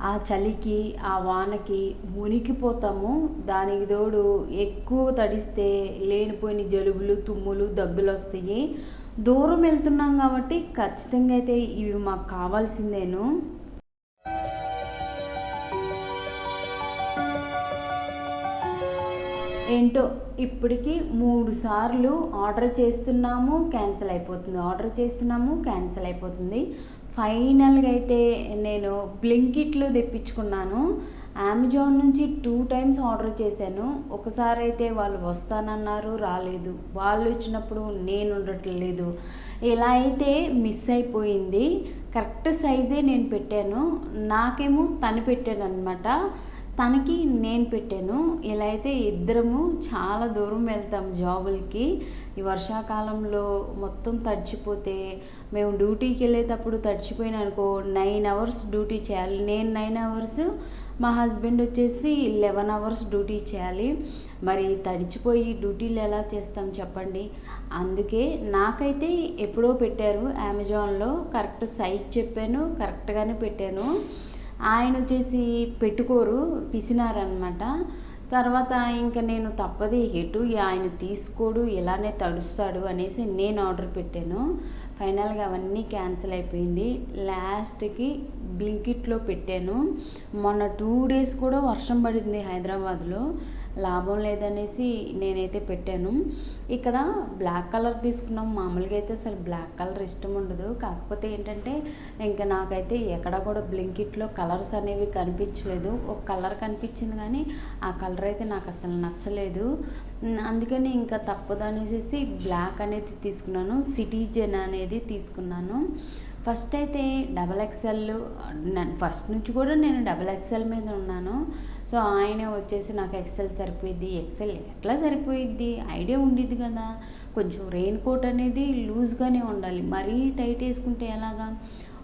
ఆ చలికి ఆ వానకి మునిగిపోతాము. దానికి తోడు ఎక్కువ తడిస్తే లేనిపోయిన జలుబులు, తుమ్ములు, దగ్గులు వస్తాయి. దూరం వెళ్తున్నాం కాబట్టి ఖచ్చితంగా అయితే ఇవి మాకు కావాల్సిందేను. ఏంటో ఇప్పటికి 3 సార్లు ఆర్డర్ చేస్తున్నాము, క్యాన్సిల్ అయిపోతుంది, ఆర్డర్ చేస్తున్నాము, క్యాన్సిల్ అయిపోతుంది. ఫైనల్గా అయితే నేను బ్లింకిట్లో తెప్పించుకున్నాను. అమెజాన్ నుంచి 2 టైమ్స్ ఆర్డర్ చేశాను. ఒకసారి అయితే వాళ్ళు వస్తానన్నారు, రాలేదు. వాళ్ళు వచ్చినప్పుడు నేను ఉండట్లేదు. ఇలా అయితే మిస్ అయిపోయింది. కరెక్ట్ సైజే నేను పెట్టాను, నాకేమో తను పెట్టాను అనమాట, తనకి నేను పెట్టాను. ఇలా అయితే ఇద్దరము చాలా దూరం వెళ్తాం జాబులకి. ఈ వర్షాకాలంలో మొత్తం తడిచిపోతే మేము డ్యూటీకి వెళ్ళేటప్పుడు తడిచిపోయిన అనుకో 9 అవర్స్ డ్యూటీ చేయాలి. నేను 9 అవర్స్, మా హస్బెండ్ వచ్చేసి 11 అవర్స్ డ్యూటీ చేయాలి. మరి తడిచిపోయి డ్యూటీలు ఎలా చేస్తాం చెప్పండి. అందుకే నాకైతే ఎప్పుడో పెట్టారు అమెజాన్లో, కరెక్ట్ సైజ్ చెప్పాను, కరెక్ట్గానే పెట్టాను. ఆయన వచ్చేసి పెట్టుకోరు, పిసినారనమాట. తర్వాత ఇంకా నేను తప్పది ఎటు ఆయన తీసుకోడు, ఇలానే తడుస్తాడు అనేసి నేను ఆర్డర్ పెట్టాను. ఫైనల్గా అవన్నీ క్యాన్సిల్ అయిపోయింది. లాస్ట్కి బ్లింకిట్లో పెట్టాను. మొన్న 2 డేస్ కూడా వర్షం పడింది హైదరాబాద్లో, లాభం లేదనేసి నేనైతే పెట్టాను. ఇక్కడ బ్లాక్ కలర్ తీసుకున్నాం. మామూలుగా అయితే అసలు బ్లాక్ కలర్ ఇష్టం ఉండదు. కాకపోతే ఏంటంటే ఇంకా నాకైతే ఎక్కడ కూడా బ్లింకిట్లో కలర్స్ అనేవి కనిపించలేదు. ఒక కలర్ కనిపించింది కానీ ఆ కలర్ అయితే నాకు అసలు నచ్చలేదు. అందుకని ఇంకా తప్పదు అనేసి బ్లాక్ అనేది తీసుకున్నాను. సిటిజన్ అనేది తీసుకున్నాను. ఫస్ట్ అయితే XXL, ఫస్ట్ నుంచి కూడా నేను XXL మీద ఉన్నాను. సో ఆయన వచ్చేసి నాకు XL సరిపోయిద్ది, XL ఎట్లా సరిపోయిద్ది ఐడియా ఉండిద్ది కదా. కొంచెం రెయిన్ కోట్ అనేది లూజ్గానే ఉండాలి, మరీ టైట్ వేసుకుంటే ఎలాగా.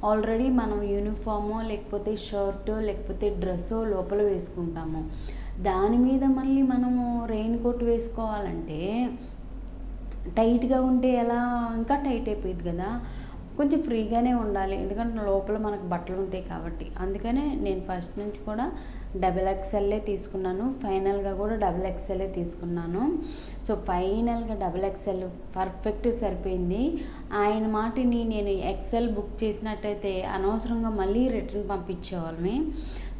ఆల్రెడీ మనం యూనిఫామో లేకపోతే షర్టో లేకపోతే డ్రెస్సో లోపల వేసుకుంటాము, దాని మీద మళ్ళీ మనము రెయిన్ కోట్ వేసుకోవాలంటే టైట్గా ఉంటే ఎలా, ఇంకా టైట్ అయిపోయింది కదా. కొంచెం ఫ్రీగానే ఉండాలి, ఎందుకంటే లోపల మనకు బట్టలు ఉంటాయి కాబట్టి. అందుకనే నేను ఫస్ట్ నుంచి కూడా XXL తీసుకున్నాను. ఫైనల్గా కూడా XXL తీసుకున్నాను. సో ఫైనల్గా XXL పర్ఫెక్ట్ సరిపోయింది. ఆయన మాటిని నేను XL బుక్ చేసినట్టయితే అనవసరంగా మళ్ళీ రిటర్న్ పంపించేవాళ్ళమే.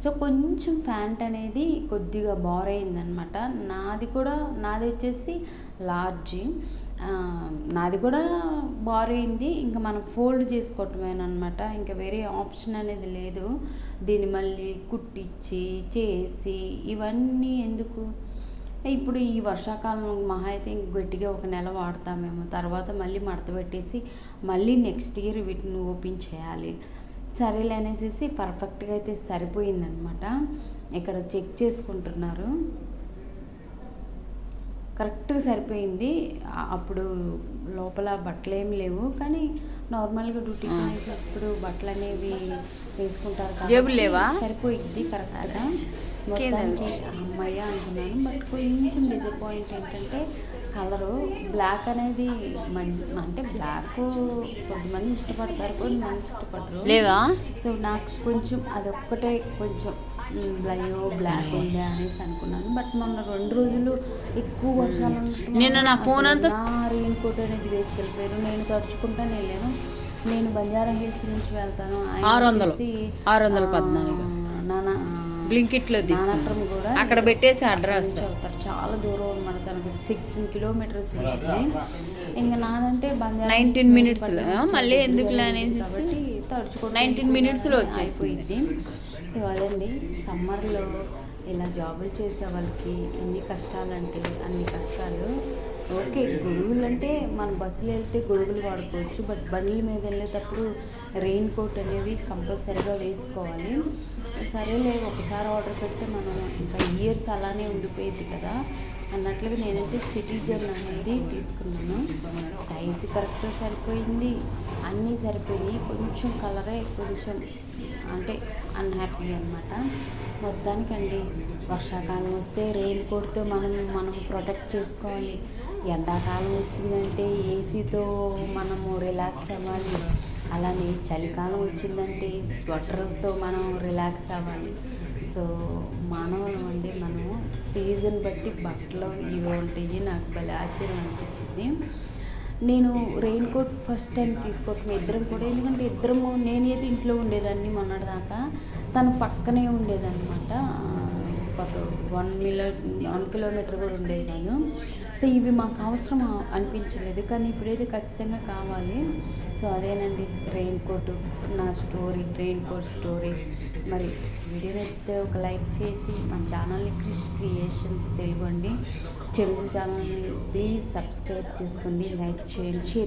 సో కొంచెం ప్యాంట్ అనేది కొద్దిగా బార్ అయిందనమాట. నాది వచ్చేసి లార్జ్, నాది కూడా బార్ అయింది. ఇంకా మనం ఫోల్డ్ చేసుకోవటమేనమాట, ఇంకా వేరే ఆప్షన్ అనేది లేదు. దీన్ని మళ్ళీ కుట్టించి చేసి ఇవన్నీ ఎందుకు. ఇప్పుడు ఈ వర్షాకాలం మహా అయితే గట్టిగా 1 నెల వాడతామేమో, తర్వాత మళ్ళీ మడత పెట్టేసి మళ్ళీ నెక్స్ట్ ఇయర్ వీటిని ఓపెన్ చేయాలి. సరేలే అనేసి పర్ఫెక్ట్గా అయితే సరిపోయిందనమాట. ఇక్కడ చెక్ చేసుకుంటున్నారు, కరెక్ట్గా సరిపోయింది. అప్పుడు లోపల బట్టలు ఏమి లేవు, కానీ నార్మల్గా డ్యూటీకి వెళ్ళేటప్పుడు బట్టలు అనేవి వేసుకుంటారు కదా, సరిపోయింది కరెక్ట్గా. మొత్తానికి అమ్మాయి అనుకున్నాను. బట్ కొంచెం డిసప్పాయింట్ ఏంటంటే కలరు బ్లాక్ అనేది అంటే బ్లాక్ కొంతమంది ఇష్టపడతారు, కొంతమంది ఇష్టపడరు లేదా. సో నాకు కొంచెం అదొక్కటే కొంచెం బ్లాక్ ఉందా అనేసి అనుకున్నాను. బట్ మొన్న 2 రోజులు ఎక్కువ వర్షాలు నిన్న నా ఫోన్ అంతా రెయిన్ కోట్ అనేది వేసుకెళ్ళిపోయారు. నేను తడుచుకుంటాను వెళ్ళాను. నేను బంజారా హిల్స్ నుంచి వెళ్తాను, 614 నాన్న బ్లింకిట్లో తీసుకుంటాం కూడా అక్కడ పెట్టేసి అడ్రస్ వెళ్తారు. చాలా దూరం అనమాట, తనకు 16 కిలోమీటర్స్ ఉంటుంది. ఇంకా నాదంటే బంజారా 19 మినిట్స్లో మళ్ళీ ఎందుకు అనేసి కాబట్టి తడుచుకో 19 మినిట్స్లో వచ్చేసిపోయింది. సో అదండి, సమ్మర్లో ఇలా జాబులు చేసే వాళ్ళకి ఎన్ని కష్టాలంటే అన్ని కష్టాలు. ఓకే, గొడుగులు అంటే మన బస్సులో వెళ్తే గొడుగులు వాడుకోవచ్చు, బట్ బండ్ల మీద వెళ్ళేటప్పుడు రెయిన్ కోట్ అనేవి కంపల్సరీగా వేసుకోవాలి. సరేలే, ఒకసారి ఆర్డర్ పెడితే మనం ఇంకా ఇయర్స్ అలానే ఉండిపోయింది కదా అన్నట్లుగా నేనైతే సిటిజన్ అనేది తీసుకున్నాను. సైజు కరెక్ట్గా సరిపోయింది, అన్నీ సరిపోయినాయి. కొంచెం కలరే కొంచెం అంటే అన్హ్యాపీ అనమాట. మొత్తానికండి వర్షాకాలం వస్తే రెయిన్ కోట్తో మనం ప్రొటెక్ట్ చేసుకోవాలి. ఎండాకాలం వచ్చిందంటే ఏసీతో మనము రిలాక్స్ అవ్వాలి. అలానే చలికాలం వచ్చిందంటే స్వెటర్తో మనం రిలాక్స్ అవ్వాలి. సో మానవులం అండి మనము సీజన్ బట్టి బట్టలు ఇవి ఉంటాయి. నాకు భలే ఆశ్చర్యం అనిపించింది. నేను రెయిన్ కోట్ ఫస్ట్ టైం తీసుకోవటం ఇద్దరం కూడా, ఎందుకంటే ఇద్దరము నేనైతే ఇంట్లో ఉండేదాన్ని మొన్నటిదాకా, తను పక్కనే ఉండేదన్నమాట. ఒక 1 కిలోమీటర్ కూడా ఉండేది కాదు. సో ఇవి మాకు అవసరం అనిపించలేదు, కానీ ఇప్పుడైతే ఖచ్చితంగా కావాలి. సో అదేనండి రెయిన్ కోట్, నా స్టోరీ, రెయిన్ కోట్ స్టోరీ. మరి వీడియో నచ్చితే ఒక లైక్ చేసి మన ఛానల్ని క్రిష్ క్రియేషన్స్ తెలుగు అండి, తెలుగు ఛానల్ని ప్లీజ్ సబ్స్క్రైబ్ చేసుకోండి, లైక్ చేయండి, షేర్